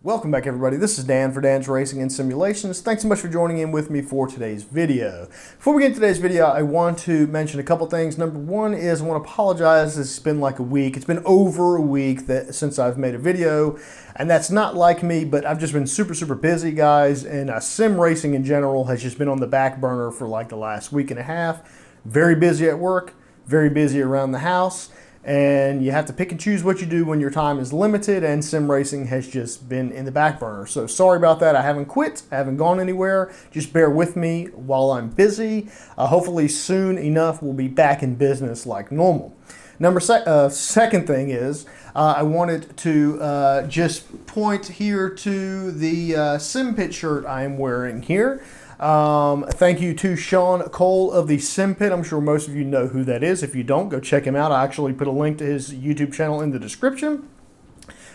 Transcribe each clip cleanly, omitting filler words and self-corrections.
Welcome back, everybody. This is Dan for Dan's Racing and Simulations. Thanks so much for joining in with me for today's video. Before we get into today's video, I want to mention a couple things. Number one is I want to apologize. It's been like a week. It's been over a week since I've made a video, and that's not like me, but I've just been super busy, guys, and sim racing in general has just been on the back burner for like the last week and a half. Very busy at work, very busy around the house. And you have to pick and choose what you do when your time is limited, and sim racing has just been in the back burner. So sorry about that. I haven't quit. I haven't gone anywhere. Just bear with me while I'm busy. Hopefully soon enough we'll be back in business like normal. Second thing is I wanted to just point here to the Sim Pit shirt I am wearing here. Thank you to Sean Cole of the Sim Pit. I'm sure most of you know who that is. If you don't, go check him out. I actually put a link to his YouTube channel in the description.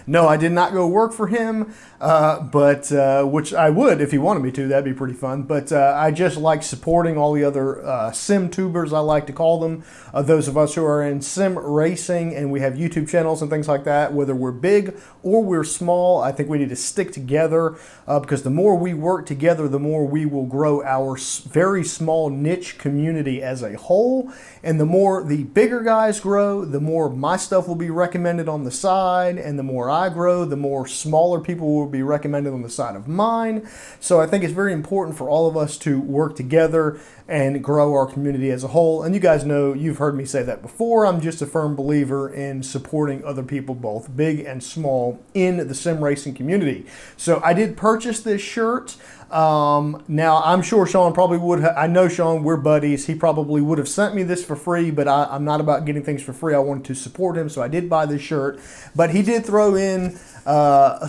No, I did not go work for him, which I would if he wanted me to. That'd be pretty fun. But I just like supporting all the other sim tubers, I like to call them. Those of us who are in sim racing and we have YouTube channels and things like that, whether we're big or we're small, I think we need to stick together because the more we work together, the more we will grow our very small niche community as a whole. And the more the bigger guys grow, the more my stuff will be recommended on the side, and the more I grow, the more smaller people will be recommended on the side of mine. So I think it's very important for all of us to work together and grow our community as a whole. And you guys know, you've heard me say that before, I'm just a firm believer in supporting other people, both big and small, in the sim racing community. So I did purchase this shirt. Now I'm sure Sean probably would I know Sean, we're buddies. He probably would have sent me this for free, but I'm not about getting things for free. I wanted to support him, so I did buy this shirt. But he did throw in let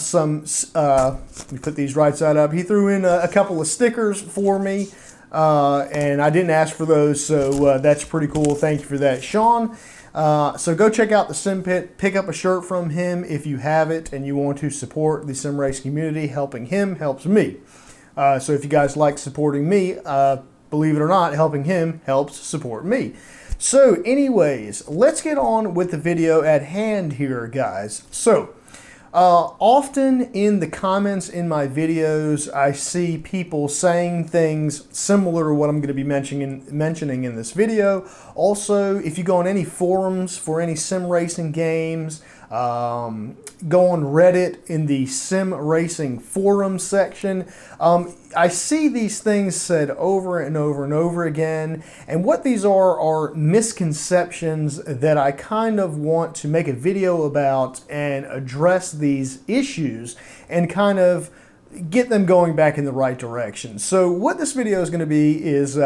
me put these right side up. He threw in a couple of stickers for me, and I didn't ask for those, so that's pretty cool. Thank you for that, Sean. So go check out the Sim Pit, pick up a shirt from him if you have it and you want to support the sim race community. Helping him helps me. So if you guys like supporting me, believe it or not, helping him helps support me. So anyways, let's get on with the video at hand here, guys. So often in the comments in my videos, I see people saying things similar to what I'm going to be mentioning in this video. Also, if you go on any forums for any sim racing games, go on Reddit in the sim racing forum section. I see these things said over and over and over again, and what these are misconceptions that I kind of want to make a video about and address these issues and kind of get them going back in the right direction. So what this video is going to be is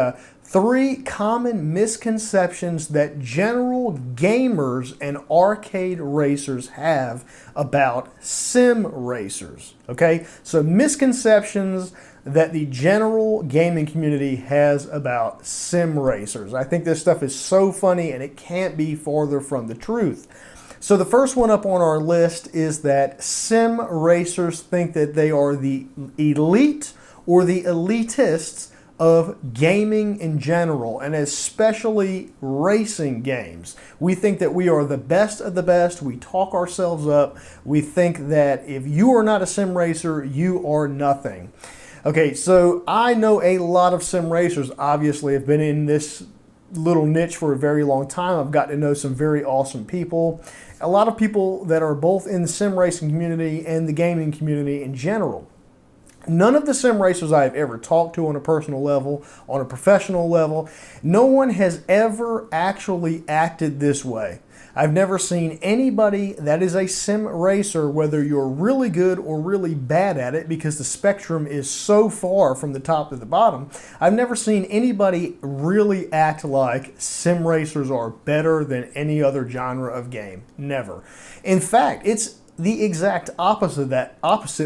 3 common misconceptions that general gamers and arcade racers have about sim racers. Okay, so misconceptions that the general gaming community has about sim racers. I think this stuff is so funny and it can't be farther from the truth. So the first one up on our list is that sim racers think that they are the elite or the elitists of gaming in general, and especially racing games. We think that we are the best of the best. We talk ourselves up. We think that if you are not a sim racer, you are nothing. Okay, so I know a lot of sim racers. Obviously, I've been in this little niche for a very long time. I've got to know some very awesome people. A lot of people that are both in the sim racing community and the gaming community in general. None of the sim racers I've ever talked to on a personal level, on a professional level, no one has ever actually acted this way. I've never seen anybody that is a sim racer, whether you're really good or really bad at it, because the spectrum is so far from the top to the bottom. I've never seen anybody really act like sim racers are better than any other genre of game. Never. In fact, it's the exact opposite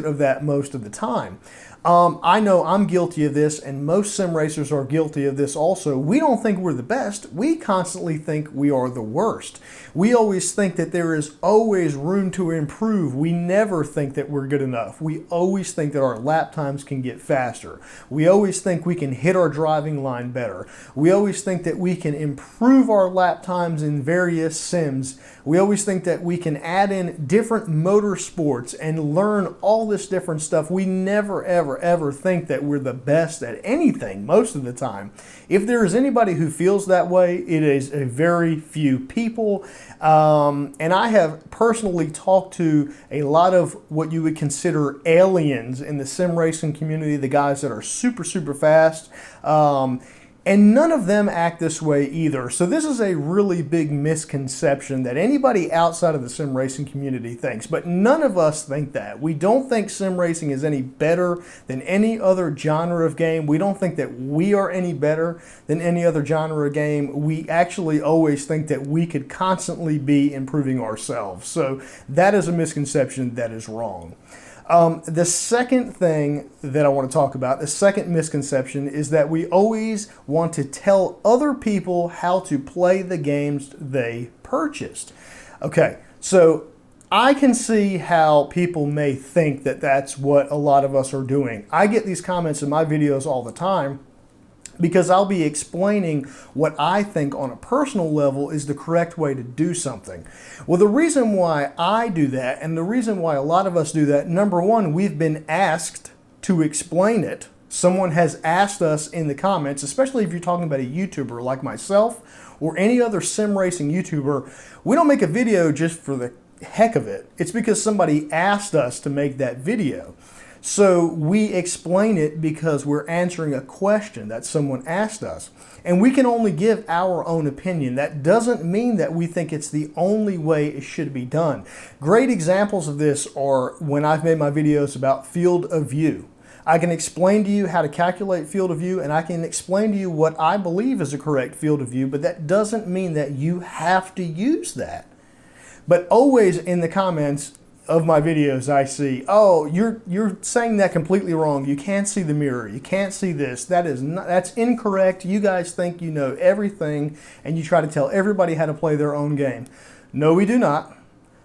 of that most of the time. I know I'm guilty of this, and most sim racers are guilty of this also. We don't think we're the best. We constantly think we are the worst. We always think that there is always room to improve. We never think that we're good enough. We always think that our lap times can get faster. We always think we can hit our driving line better. We always think that we can improve our lap times in various sims. We always think that we can add in different motorsports and learn all this different stuff, we never, ever, ever think that we're the best at anything most of the time. If there is anybody who feels that way, it is a very few people. And I have personally talked to a lot of what you would consider aliens in the sim racing community, the guys that are super, super fast. And none of them act this way either. So this is a really big misconception that anybody outside of the sim racing community thinks, but none of us think that. We don't think sim racing is any better than any other genre of game. We don't think that we are any better than any other genre of game. We actually always think that we could constantly be improving ourselves. So that is a misconception that is wrong. The second thing that I want to talk about, the second misconception, is that we always want to tell other people how to play the games they purchased. Okay, so I can see how people may think that that's what a lot of us are doing. I get these comments in my videos all the time, because I'll be explaining what I think on a personal level is the correct way to do something. Well, the reason why I do that, and the reason why a lot of us do that, number one, we've been asked to explain it. Someone has asked us in the comments, especially if you're talking about a YouTuber like myself or any other sim racing YouTuber. We don't make a video just for the heck of it. It's because somebody asked us to make that video. So we explain it because we're answering a question that someone asked us. And we can only give our own opinion. That doesn't mean that we think it's the only way it should be done. Great examples of this are when I've made my videos about field of view. I can explain to you how to calculate field of view, and I can explain to you what I believe is a correct field of view, but that doesn't mean that you have to use that. But always in the comments of my videos, I see, oh, you're saying that completely wrong. You can't see the mirror. You can't see this. That's incorrect. You guys think you know everything, and you try to tell everybody how to play their own game. No, we do not.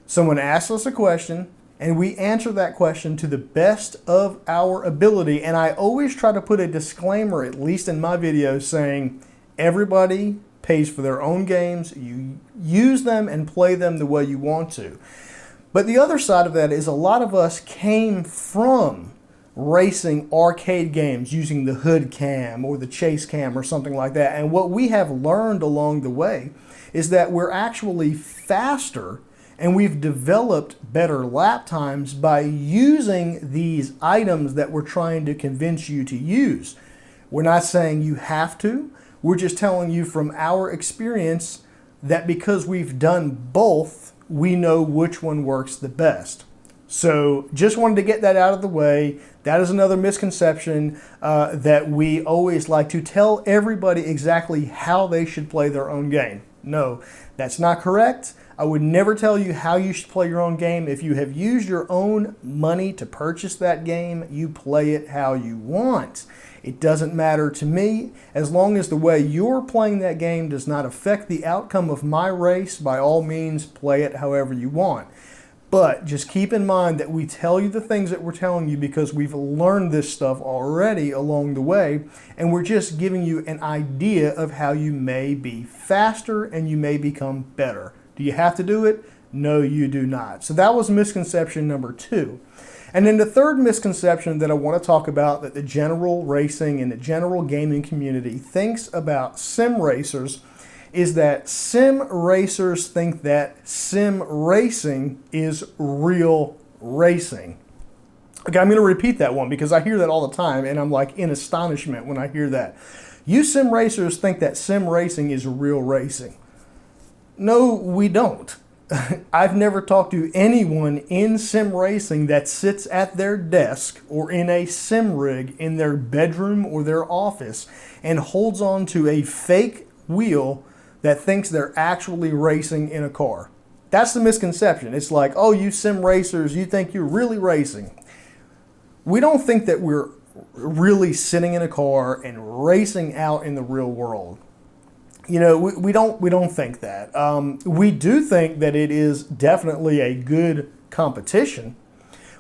Someone asks us a question, and we answer that question to the best of our ability. And I always try to put a disclaimer, at least in my videos, saying everybody pays for their own games. You use them and play them the way you want to. But the other side of that is a lot of us came from racing arcade games using the hood cam or the chase cam or something like that. And what we have learned along the way is that we're actually faster and we've developed better lap times by using these items that we're trying to convince you to use. We're not saying you have to. We're just telling you from our experience that because we've done both, we know which one works the best. So just wanted to get that out of the way. That is another misconception that we always like to tell everybody exactly how they should play their own game. No, that's not correct. I would never tell you how you should play your own game. If you have used your own money to purchase that game, you play it how you want. It doesn't matter to me as long as the way you're playing that game does not affect the outcome of my race. By all means, play it however you want. But just keep in mind that we tell you the things that we're telling you because we've learned this stuff already along the way, and we're just giving you an idea of how you may be faster and you may become better. Do you have to do it? No, you do not. So that was misconception number 2. And then the third misconception that I want to talk about that the general racing and the general gaming community thinks about sim racers is that sim racers think that sim racing is real racing. Okay, I'm going to repeat that one because I hear that all the time and I'm like in astonishment when I hear that. You sim racers think that sim racing is real racing. No, we don't. I've never talked to anyone in sim racing that sits at their desk or in a sim rig in their bedroom or their office and holds on to a fake wheel that thinks they're actually racing in a car. That's the misconception. It's like, oh, you sim racers, you think you're really racing. We don't think that we're really sitting in a car and racing out in the real world. You know, we don't think that. We do think that it is definitely a good competition.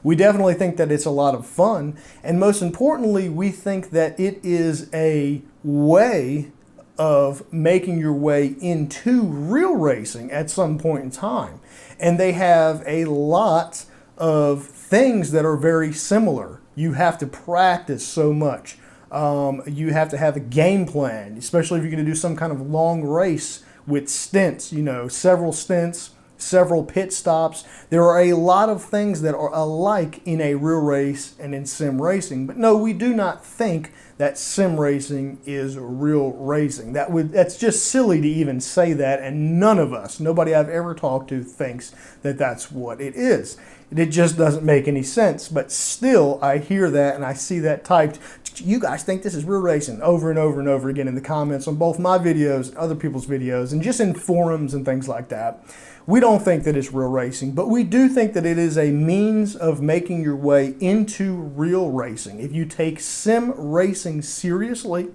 We definitely think that it's a lot of fun. And most importantly, we think that it is a way of making your way into real racing at some point in time. And they have a lot of things that are very similar. You have to practice so much. You have to have a game plan, especially if you're going to do some kind of long race with stints, you know, several stints, several pit stops. There are a lot of things that are alike in a real race and in sim racing. But no, we do not think that sim racing is real racing. That's just silly to even say that, and none of us, nobody I've ever talked to thinks that that's what it is. It just doesn't make any sense. But still, I hear that and I see that typed. You guys think this is real racing over and over and over again in the comments on both my videos and other people's videos and just in forums and things like that. We don't think that it's real racing, but we do think that it is a means of making your way into real racing. If you take sim racing seriously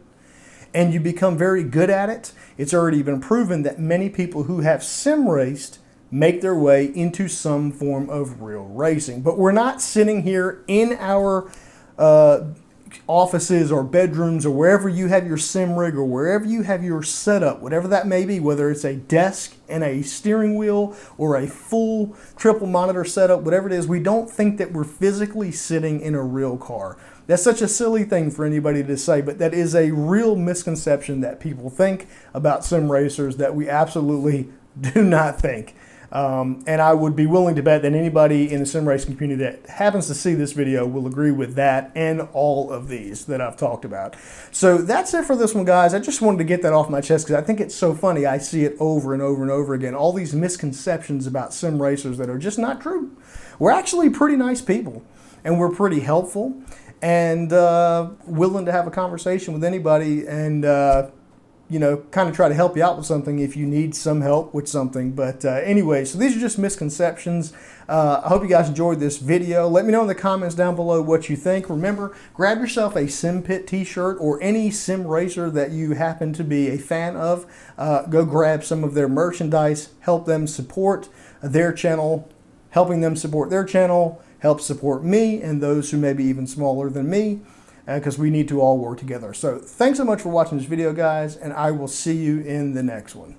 and you become very good at it, it's already been proven that many people who have sim raced make their way into some form of real racing. But we're not sitting here in our offices or bedrooms or wherever you have your sim rig or wherever you have your setup, whatever that may be, whether it's a desk and a steering wheel or a full triple monitor setup, whatever it is, we don't think that we're physically sitting in a real car. That's such a silly thing for anybody to say, but that is a real misconception that people think about sim racers that we absolutely do not think. And I would be willing to bet that anybody in the sim racing community that happens to see this video will agree with that and all of these that I've talked about. So that's it for this one, guys. I just wanted to get that off my chest because I think it's so funny. I see it over and over and over again. All these misconceptions about sim racers that are just not true. We're actually pretty nice people and we're pretty helpful and willing to have a conversation with anybody and you know, kind of try to help you out with something if you need some help with something. But anyway, so these are just misconceptions. I hope you guys enjoyed this video. Let me know in the comments down below what you think. Remember, grab yourself a SimPit t-shirt or any sim racer that you happen to be a fan of. Go grab some of their merchandise, help them support their channel. Helping them support their channel helps support me and those who may be even smaller than me, because we need to all work together. So thanks so much for watching this video, guys, and I will see you in the next one.